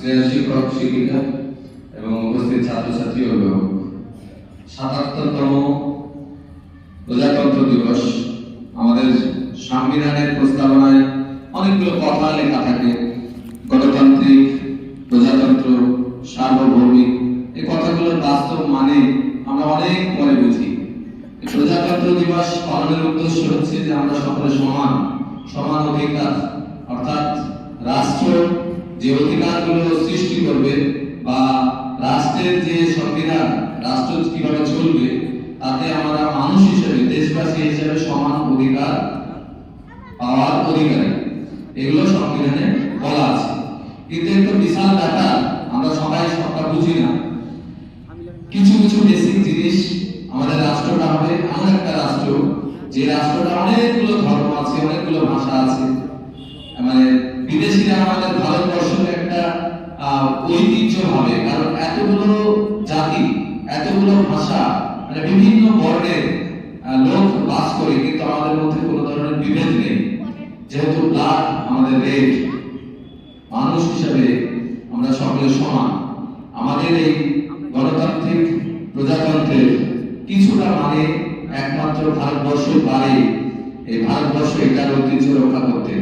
শ্রেয়া শিক্ষক শিক্ষিকা এবং উপস্থিত ছাত্রছাত্রী ও অভিভাবক, ৭৭তম প্রজাতন্ত্র দিবস। আমাদের সংবিধানের প্রস্তাবনায় অনেকগুলো কথা লেখা থাকে, গণতান্ত্রিক, প্রজাতন্ত্র, সার্বভৌমিক। এই কথাগুলোর বাস্তব মানে আমরা অনেক পরে বুঝি। প্রজাতন্ত্র দিবস পালনের উদ্দেশ্য হচ্ছে যে আমরা সকলে সমান সমান অধিকার, অর্থাৎ রাষ্ট্র যে অধিকারগুলো সৃষ্টি করবে বা রাষ্ট্রের যে সংবিধান, রাষ্ট্র কিভাবে চলবে, তাতে আমরা মানুষ হিসেবে, দেশবাসী হিসেবে সমান অধিকার পাওয়ার অধিকারী, এগুলো সংবিধানে বলা আছে। কিন্তু একটা বিশাল ব্যাপার, আমরা সবাই সবটা বুঝি না। কিছু কিছু বেসিক জিনিস, আমাদের রাষ্ট্রটা হবে এমন একটা রাষ্ট্র যে রাষ্ট্রটা অনেকগুলো ধর্ম আছে, অনেকগুলো ভাষা আছে। মানে বিদেশিরা আমাদের ভারতবর্ষের একটা ঐতিহ্য ভাবে, কারণ এতগুলো জাতি, এতগুলো ভাষা, মানে বিভিন্ন বর্ণের লোক বাস করে, কিন্তু আমাদের মধ্যে কোনো ধরনের বিভেদ নেই। যেহেতু ব্লাড আমাদের রেড, মানুষ হিসেবে আমরা সকলে সমান। আমাদের এই গণতান্ত্রিক প্রজাতন্ত্রের কিছুটা মানে একমাত্র ভারতবর্ষ পারে এই ভারতবর্ষ এটার ঐতিহ্য রক্ষা করতে।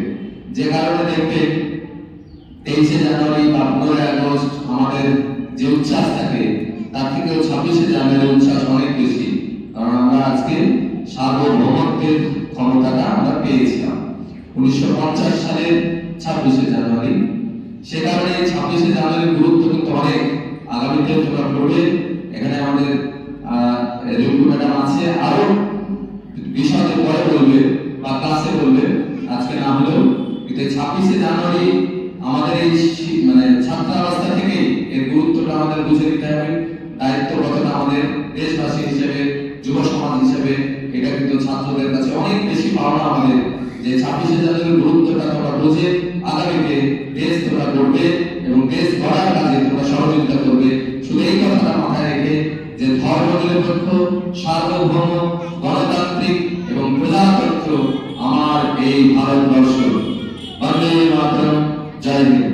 যে কারণে দেখবে 23শে জানুয়ারি বা 15ই আগস্ট আমাদের যে উচ্ছ্বাস থাকে, তার থেকেও 26শে জানুয়ারির উচ্ছ্বাস অনেক বেশি, কারণ আমরা আজকে সার্বভৌমত্বের ক্ষমতাটা আমরা পেয়েছিলাম 1950 সালের 26শে জানুয়ারি। সে কারণে 26শে জানুয়ারির গুরুত্ব কিন্তু অনেক। আগামীতে তোমরা পড়বে, এখানে আমাদের রিঙ্কু ম্যাডাম আছে, আরো বিষয়ে পরে বলবে বা ক্লাসে বলবে, আজকে না হলেও। কিন্তু 26শে জানুয়ারি আমাদের এই মানে ছাত্রাবস্থা থেকে এর গুরুত্বটা আমাদের বুঝে নিতে হবে। দায়িত্ব কতটা আমাদের দেশবাসী হিসেবে, যুব সমাজ হিসেবে, এটা কিন্তু ছাত্রদের কাছে অনেক বেশি পাওনা আমাদের, যে 26শে জানুয়ারির গুরুত্বটা তোমরা বুঝে আগামীতে দেশ তোমরা গড়বে এবং দেশ গড়ার কাজে তোমরা সহযোগিতা করবে। শুধু এই কথাটা মাথায় রেখে যে ধর্মনিরপেক্ষ, সার্বভৌম, গণতান্ত্রিক এবং প্রজাতন্ত্র আমার এই ভারতবর্ষ। বন্দে মাতরম, জয় হিন্দ।